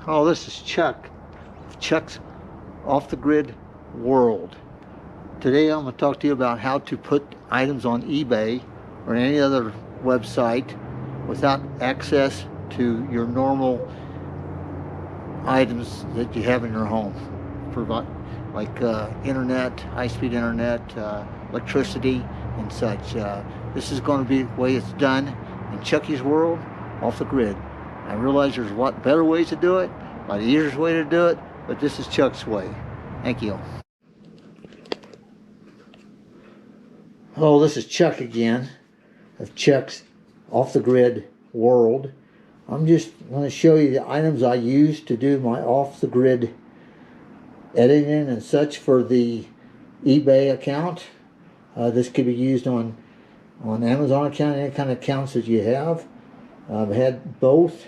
Oh, this is Chuck. Chuck's Off the Grid World. Today I'm going to talk to you about how to put items on eBay or any other website without access to your normal items that you have in your home. Like internet, high-speed internet, electricity, and such. This is going to be the way it's done in Chucky's World, Off the Grid. I realize there's a lot better ways to do it, a lot easier way to do it, but this is Chuck's way. Thank you. Oh, this is Chuck again, of Chuck's Off the Grid World. I'm just going to show you the items I use to do my off the grid editing and such for the eBay account. This could be used on Amazon account, any kind of accounts that you have. I've had both.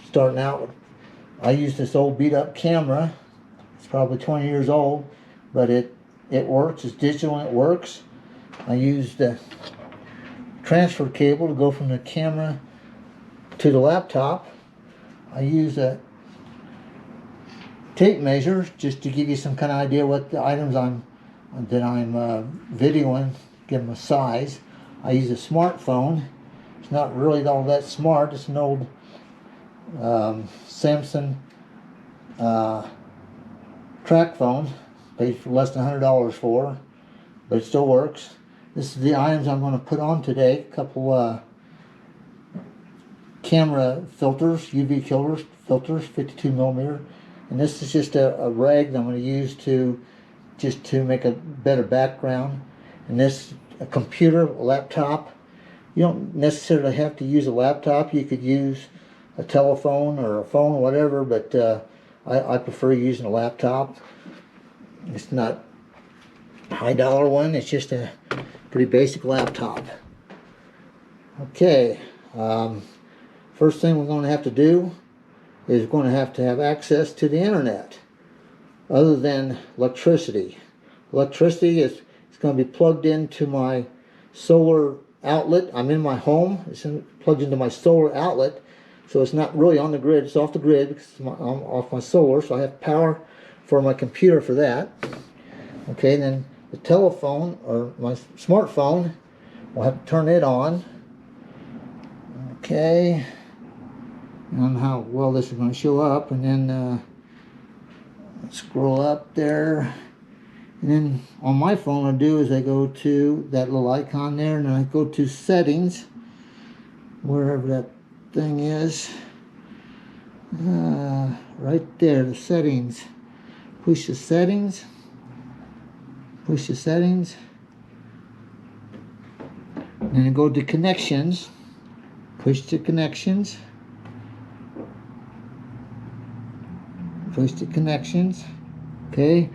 Starting out, I use this old beat up camera. It's probably 20 years old, but it works. It's digital and it works. I use the transfer cable to go from the camera to the laptop. I use a tape measure just to give you some kind of idea what the items I'm videoing, give them a size. I use a smartphone. It's not really all that smart. It's an old Samsung track phone. Paid for less than $100 for, but it still works. This is the items I'm going to put on today. A couple camera filters, UV filters, 52 millimeter, and this is just a rag that I'm going to use to make a better background. And this a computer, a laptop. You don't necessarily have to use a laptop. You could use a telephone or a phone, whatever, but I prefer using a laptop. It's not a high dollar one, it's just a pretty basic laptop. Okay, first thing we're going to have to do is we're going to have access to the internet other than electricity. Electricity is going to be plugged into my solar outlet. I'm in my home. It's plugged into my solar outlet, so it's not really on the grid. It's off the grid because I'm off my solar, so I have power for my computer for that. Okay, then the telephone or my smartphone, we'll have to turn it on. Okay, I don't know how well this is going to show up, and then scroll up there. And then on my phone, what I do is I go to that little icon there, and then I go to settings, wherever that thing is. Right there, the settings. Push the settings. Push the settings. And then go to connections. Push the connections. Push the connections. Okay.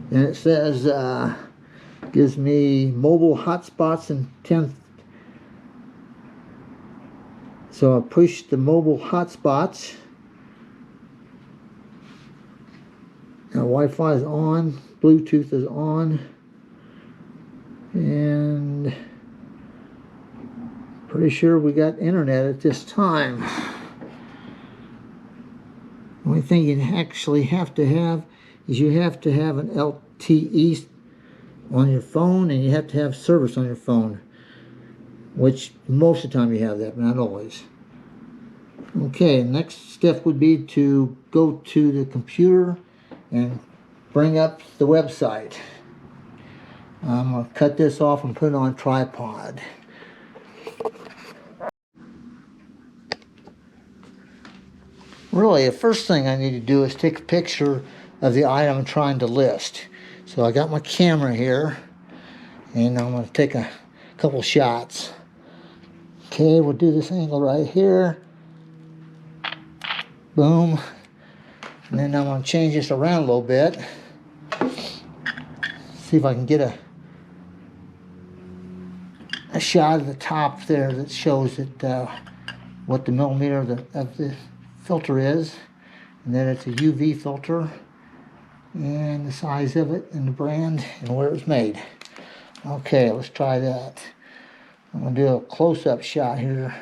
And it says, gives me mobile hotspots and 10th. So I push the mobile hotspots. Now Wi-Fi is on, Bluetooth is on, and pretty sure we got internet at this time. The only thing you actually have to have is you have to have an LTE on your phone, and you have to have service on your phone, which most of the time you have that, but not always. Okay, next step would be to go to the computer and bring up the website. I'm going to cut this off and put it on a tripod. Really, the first thing I need to do is take a picture of the item I'm trying to list. So I got my camera here, and I'm going to take a couple shots. Okay, we'll do this angle right here. Boom. And then I'm going to change this around a little bit. See if I can get a shot of the top there that shows that what the millimeter of the filter is. And then it's a UV filter. And the size of it and the brand and where it was made. Okay, let's try that. I'm going to do a close-up shot here.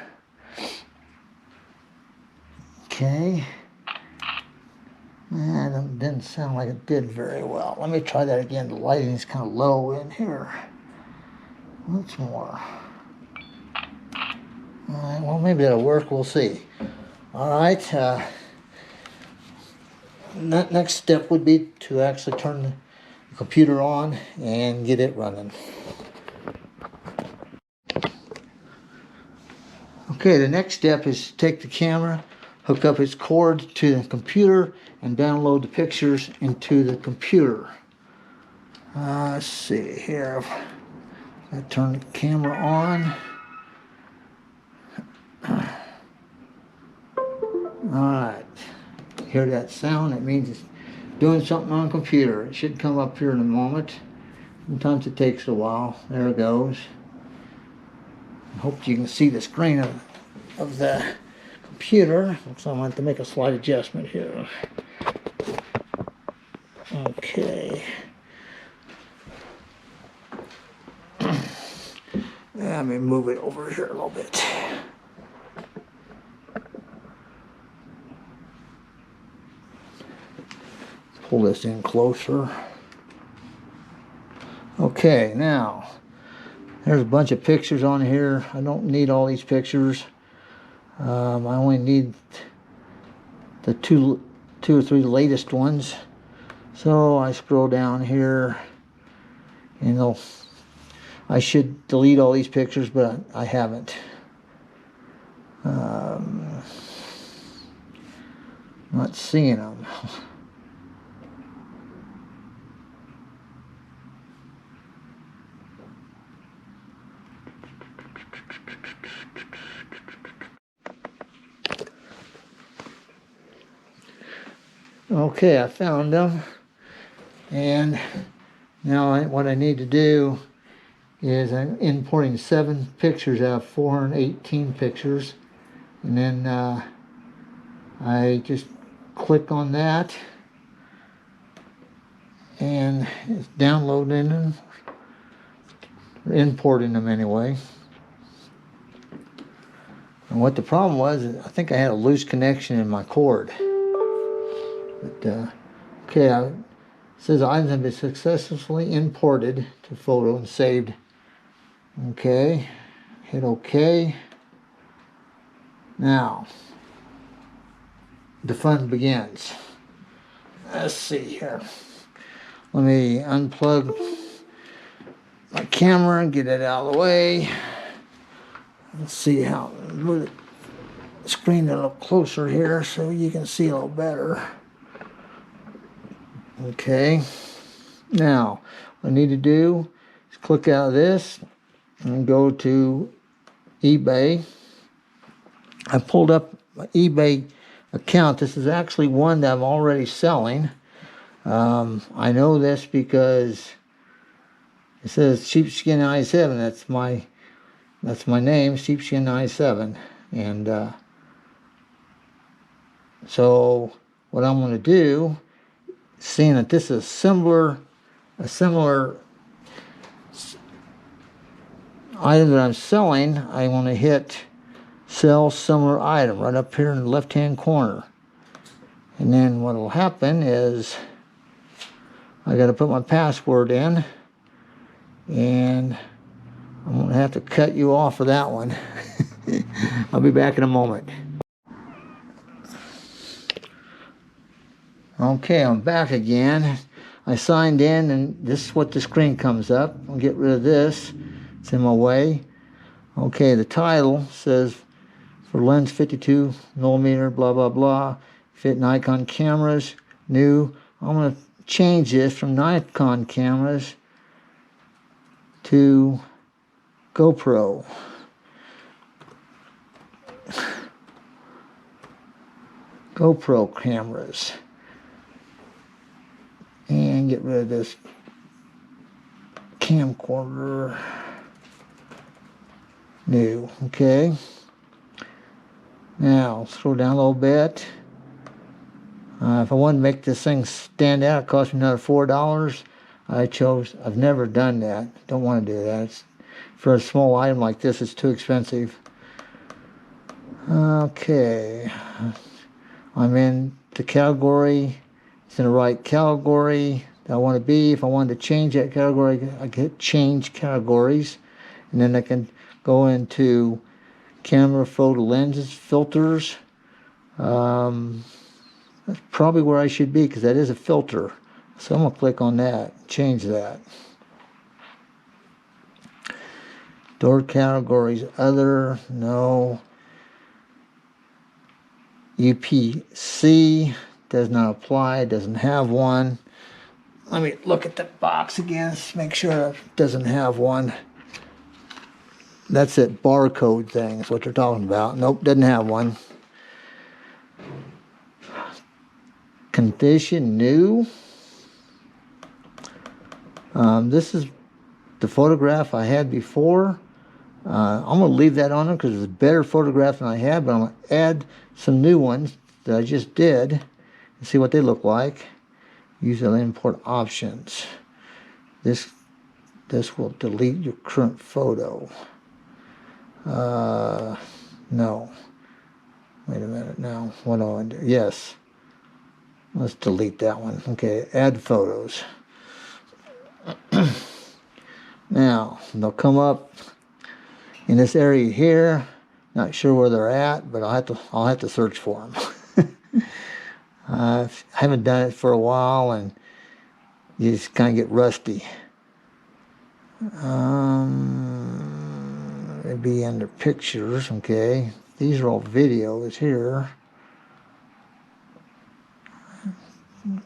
Okay, And it didn't sound like it did very well. Let me try that again. The lighting's kind of low in here. Once more. Alright, well, maybe that'll work. We'll see. Alright. Next step would be to actually turn the computer on and get it running. Okay, the next step is to take the camera, hook up its cord to the computer, and download the pictures into the computer. Let's see here. I turn the camera on. Alright, hear that sound? It means it's doing something on the computer. It should come up here in a moment. Sometimes it takes a while. There it goes. I hope you can see the screen of the computer. So I'm going to have to make a slight adjustment here. Okay. Let me move it over here a little bit. Pull this in closer. Okay, now there's a bunch of pictures on here. I don't need all these pictures. I only need the two or three latest ones. So I scroll down here, and I should delete all these pictures, but I haven't. Not seeing them. Okay, I found them, and now what I need to do is I'm importing 7 pictures out of 418 pictures, and then I just click on that, and it's downloading them, or importing them anyway. And what the problem was, I think I had a loose connection in my cord. But, okay, it says items have been successfully imported to photo and saved. Okay, hit OK. Now, the fun begins. Let's see here. Let me unplug my camera and get it out of the way. Let's see how, move the screen a little closer here so you can see a little better. Okay, now what I need to do is click out of this and go to eBay. I pulled up my eBay account. This is actually one that I'm already selling. I know this because it says Sheepskin 97. That's my name, Sheepskin 97. And so what I'm going to do, seeing that this is a similar item that I'm selling, I want to hit sell similar item right up here in the left hand corner. And then what will happen is I got to put my password in, and I'm going to have to cut you off for that one. I'll be back in a moment. Okay, I'm back again. I signed in, and this is what the screen comes up. I'll get rid of this. It's in my way. Okay, the title says for lens 52 millimeter, blah, blah, blah. Fit Nikon cameras, new. I'm going to change this from Nikon cameras to GoPro. GoPro cameras. And get rid of this camcorder. New, okay. Now, scroll down a little bit. If I wanted to make this thing stand out, it cost me another $4. I've never done that. Don't want to do that. For a small item like this, it's too expensive. Okay. I'm in the category it's in the right category that I want to be. If I wanted to change that category, I get change categories, and then I can go into camera photo lenses filters. That's probably where I should be because that is a filter. So I'm going to click on that, change that. Door categories, other, no. UPC does not apply, doesn't have one. Let me look at the box again, make sure it doesn't have one. That's that barcode thing, is what they're talking about. Nope, doesn't have one. Condition new. This is the photograph I had before. I'm going to leave that on there because it's a better photograph than I had, but I'm going to add some new ones that I just did and see what they look like. Use the import options. This will delete your current photo. No. Wait a minute now. What do I do? Yes. Let's delete that one. Okay, add photos. Now, they'll come up in this area here. Not sure where they're at, but I'll have to search for them. I haven't done it for a while, and you just kind of get rusty. Maybe under pictures. Okay, these are all videos here.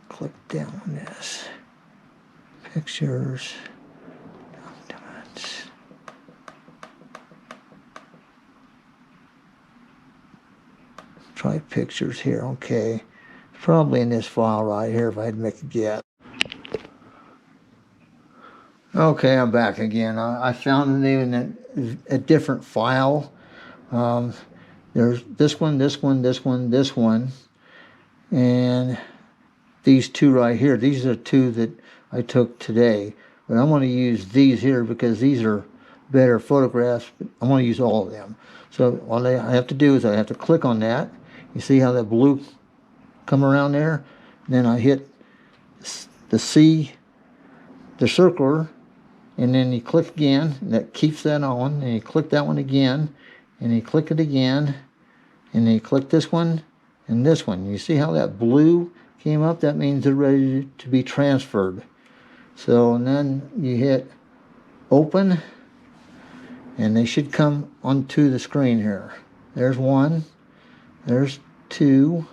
Click down on this. Pictures. Documents. Try pictures here. Okay. Probably in this file right here if I had to make a guess. Okay, I'm back again. I found the name in a different file. There's this one, this one, this one, this one, and these two right here. These are two that I took today. But I'm going to use these here because these are better photographs. But I'm going to use all of them. So what I have to do is I have to click on that. You see how that blue come around there? And then I hit the C, the circler, and then you click again. And that keeps that on. And you click that one again, and you click it again, and then you click this one and this one. You see how that blue came up? That means they're ready to be transferred. So, and then you hit open, and they should come onto the screen here. There's one, there's two,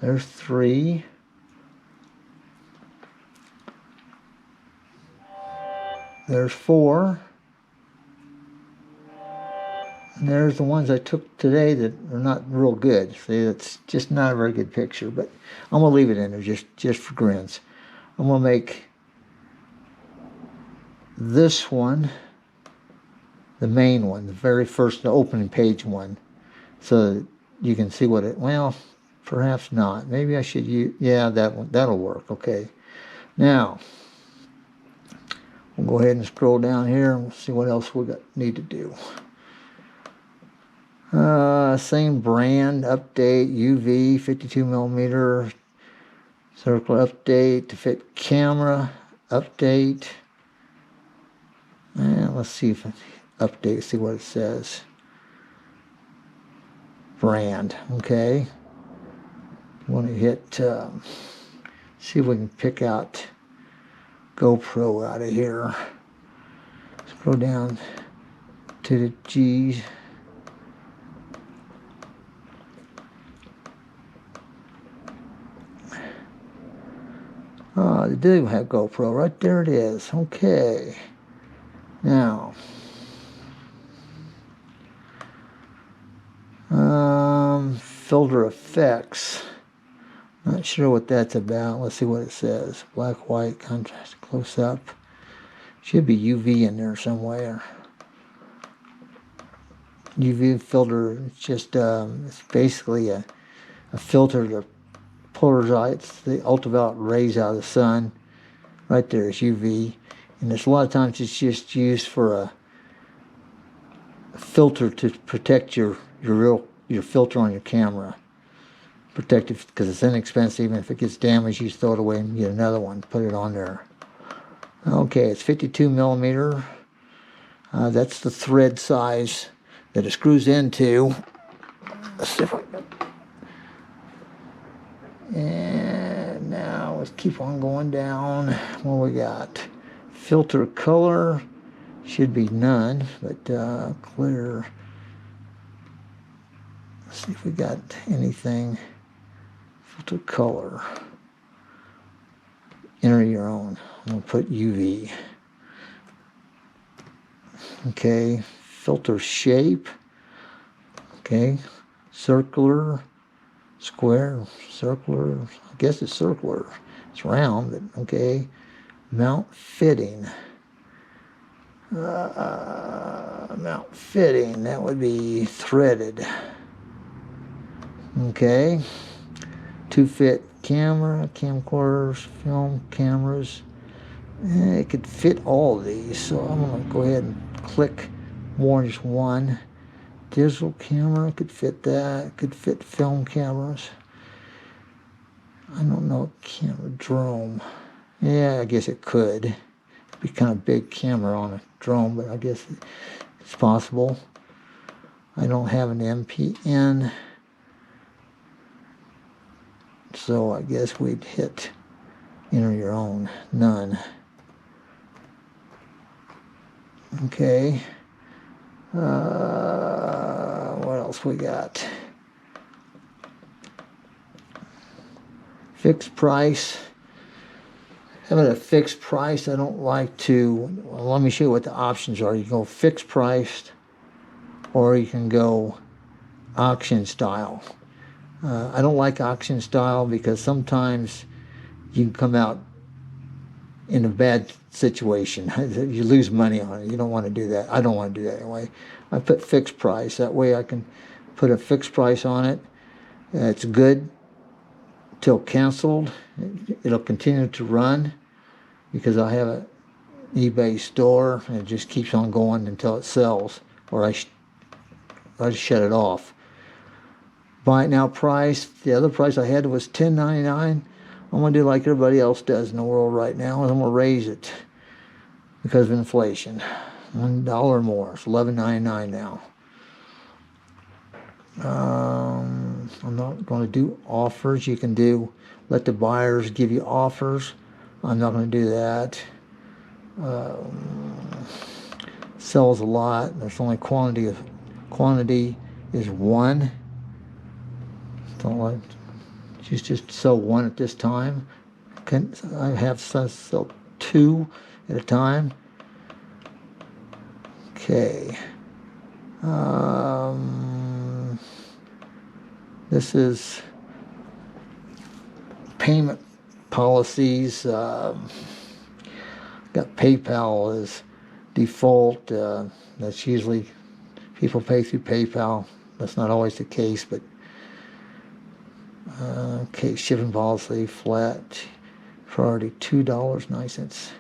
there's three, there's four, and there's the ones I took today that are not real good. See, it's just not a very good picture, but I'm going to leave it in there just for grins. I'm going to make this one the main one, the very first, the opening page one, so that you can see what it, well, perhaps not. Maybe I should use, yeah, that one, that'll work. Okay. Now, we'll go ahead and scroll down here and we'll see what else we need to do. Same brand, update, UV, 52 millimeter, circular update to fit camera, update. And let's see if it update, see what it says. Brand, okay. Want to hit, see if we can pick out GoPro out of here. Scroll down to the G's. They do have GoPro, right there it is. Okay. Now, filter effects. Not sure what that's about. Let's see what it says. Black, white, contrast, close up. Should be UV in there somewhere. UV filter, it's just, it's basically a filter that polarizes the ultraviolet rays out of the sun. Right there is UV. And there's a lot of times it's just used for a filter to protect your filter on your camera. protective because it's inexpensive, and if it gets damaged, you throw it away and get another one, put it on there. Okay, it's 52 millimeter. That's the thread size that it screws into. Let's see if I can. And now let's keep on going down. What we got? Filter color should be none, but clear. Let's see if we got anything. Filter color. Enter your own. I'm going to put UV. Okay, filter shape. Okay, circular, square, circular. I guess it's circular. It's round, but okay. Mount fitting. Mount fitting, that would be threaded. Okay. To fit camera, camcorders, film cameras. It could fit all of these, so I'm going to go ahead and click more than just one. Digital camera could fit that. Could fit film cameras. I don't know. Camera drone. Yeah, I guess it could. It'd be kind of big camera on a drone, but I guess it's possible. I don't have an MPN, so I guess we'd hit enter your own. None. Okay. What else we got? Fixed price. Having a fixed price, I don't like to. Well, let me show you what the options are. You can go fixed priced, or you can go auction style. I don't like auction style because sometimes you can come out in a bad situation. You lose money on it. You don't want to do that. I don't want to do that anyway. I put fixed price. That way I can put a fixed price on it. It's good till canceled. It'll continue to run because I have an eBay store and it just keeps on going until it sells, or I just shut it off. Buy it now price. The other price I had was $10.99. I'm going to do like everybody else does in the world right now, and I'm going to raise it because of inflation. $1 more. It's $11.99 now. I'm not going to do offers. You can do let the buyers give you offers. I'm not going to do that. Sells a lot. There's only quantity is one. Don't like. Just sell one at this time. I have sell two at a time. Okay. This is payment policies. Got PayPal as default. That's usually people pay through PayPal. That's not always the case, but okay, shipping policy, flat, priority $2.09.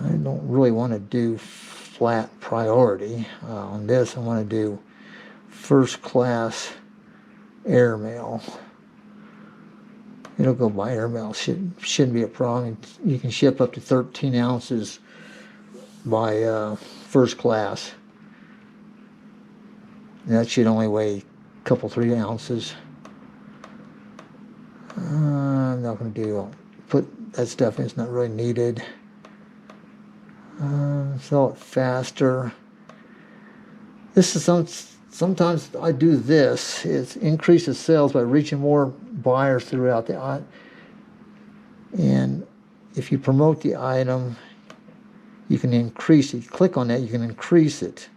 I don't really want to do flat priority on this. I want to do first class airmail. It'll go by airmail. Shouldn't be a problem. You can ship up to 13 ounces by first class. That should only weigh a couple, 3 ounces. I'm not going to put that stuff in. It's not really needed. Sell it faster. This is sometimes I do this. It increases sales by reaching more buyers throughout the. And if you promote the item, you can increase it. Click on that. You can increase it.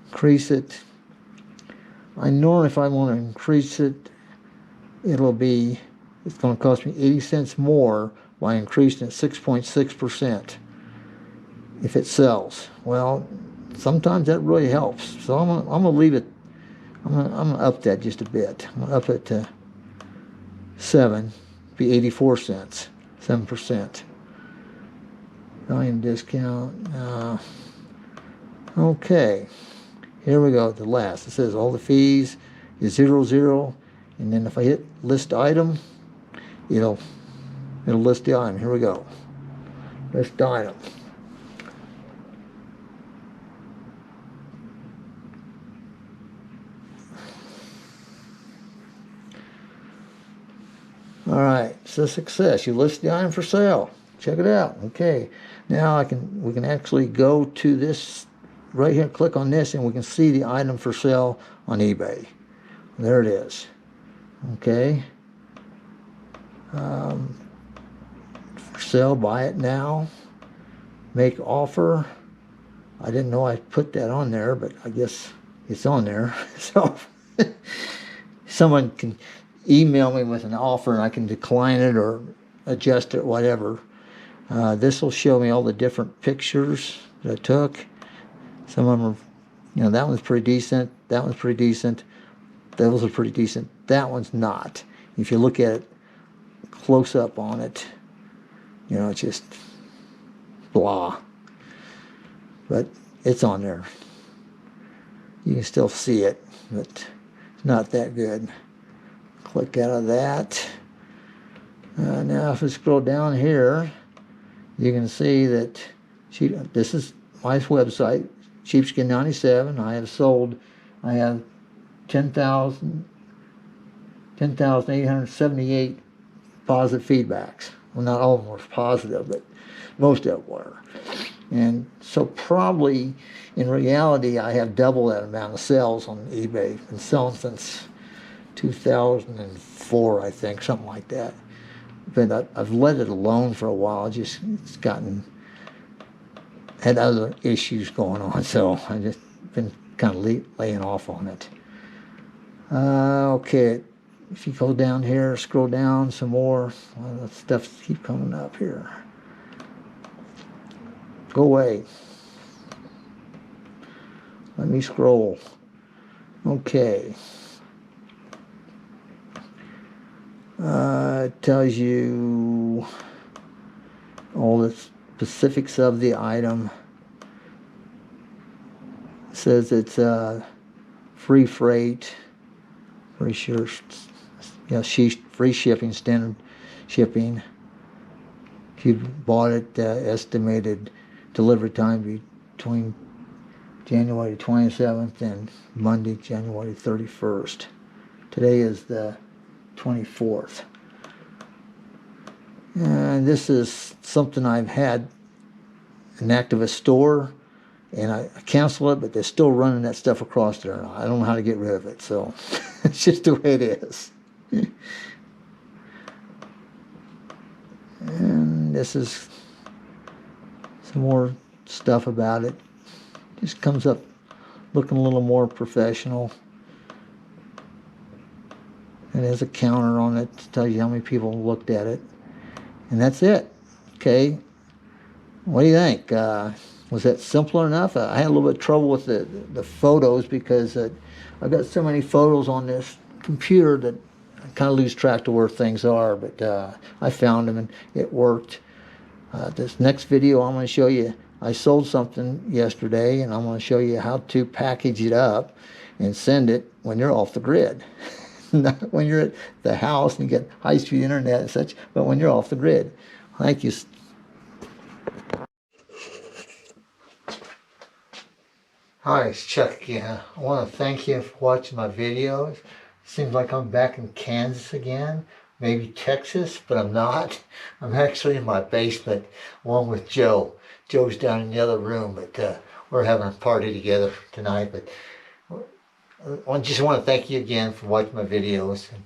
Increase it. I know if I want to increase it, it's going to cost me 80 cents more by increasing it 6.6% if it sells. Well, sometimes that really helps. So I'm gonna leave it. I'm gonna up that just a bit. I'm gonna up it to 7, be 84 cents, 7%. Volume discount. Okay, here we go. The last. It says all the fees is 00 And then if I hit list item, it'll list the item. Here we go. List item. All right, so success. You list the item for sale. Check it out. Okay, now we can actually go to this right here. Click on this, and we can see the item for sale on eBay. There it is. Okay. For sale. Buy it now. Make offer. I didn't know I put that on there, but I guess it's on there. So someone can email me with an offer and I can decline it or adjust it, whatever. This will show me all the different pictures that I took. Some of them are, you know, that one's pretty decent, that one's pretty decent, those are pretty decent, that one's not. If you look at it close up on it, you know, it's just blah. But it's on there. You can still see it, but it's not that good. Click out of that. Now if we scroll down here, you can see that this is my website, Sheepskin 97. I have 10,878 positive feedbacks. Well, not all of them were positive, but most of them were. And so probably, in reality, I have double that amount of sales on eBay. Been selling since 2004, I think, something like that. But I've let it alone for a while. It's had other issues going on, so I just been kind of laying off on it. Okay, if you go down here, scroll down some more, the stuff keep coming up here. Go away. Let me scroll. Okay. It tells you all the specifics of the item. It says it's free freight, free free shipping, standard shipping. If you bought it, estimated delivery time between January 27th and Monday, January 31st. Today is the 24th. And this is something I've had an activist store, and I cancel it, but they're still running that stuff across there. I don't know how to get rid of it, so it's just the way it is. And this is some more stuff about it. Just comes up looking a little more professional. And there's a counter on it to tell you how many people looked at it. And that's it. Okay. What do you think? Was that simpler enough? I had a little bit of trouble with the photos because I've got so many photos on this computer that I kind of lose track of where things are. But I found them and it worked. This next video I'm going to show you, I sold something yesterday, and I'm going to show you how to package it up and send it when you're off the grid. Not when you're at the house and you get high-speed internet and such, but when you're off the grid. Thank you. Hi, it's Chuck again. I want to thank you for watching my videos. Seems like I'm back in Kansas again, maybe Texas, but I'm not. I'm actually in my basement along with Joe. Joe's down in the other room, but we're having a party together tonight. But I just want to thank you again for watching my videos. And